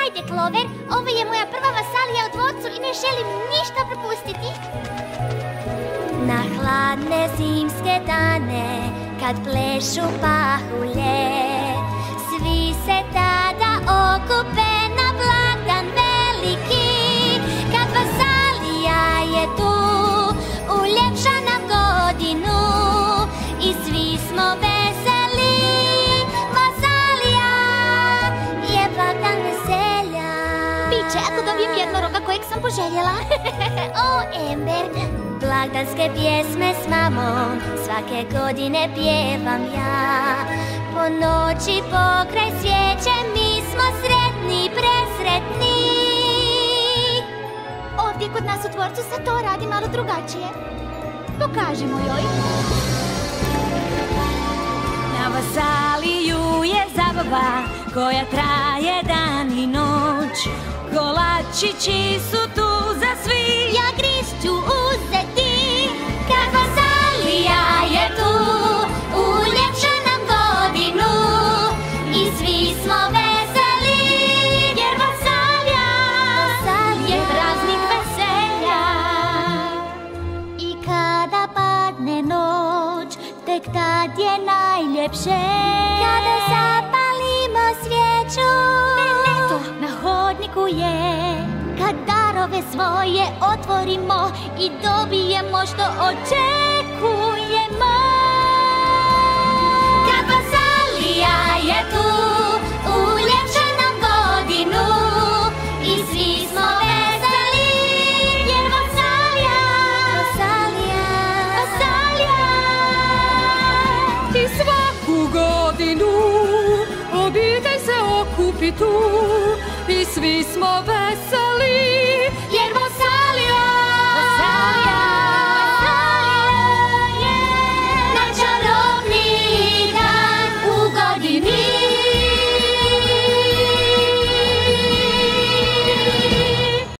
Ajde, Clover, ovo je moja prva vasalija u dvorcu i ne želim ništa propustiti. Na hladne zimske dane, kad plešu pahulje, svi se tada okupe na blagdan veliki. Kad vasalija je tu, uljepša nam godinu i svi smo veseli. Vasalija je blagdan veselja. Biće ako dobijem jednoroga kojeg sam poželjela. O, Amber, blagdanske pjesme s mamom svake godine pjevam ja. Po noći pokraj svijeće mi smo sretni, presretni. Ovdje kod nas u dvorcu se to radi malo drugačije. Pokažimo joj. Na vasaliju je zabava koja traje dan i noć. Kolačići su tu za svi, ja griž ću uzeti. Kad vasalija je tu, uljepša nam godinu i svi smo veseli, jer vasalija je praznik veselja. I kada padne noć, tek tad je najljepše. Kada zapalimo svijeću, eto, na hodniku je. Kad darove svoje otvorimo i dobijemo što očekujemo. Kad vasalija je tu, uljepša nam godinu i svi smo veseli, jer vasalija i svaku godinu obitelj se okupi tu i svi smo veseli.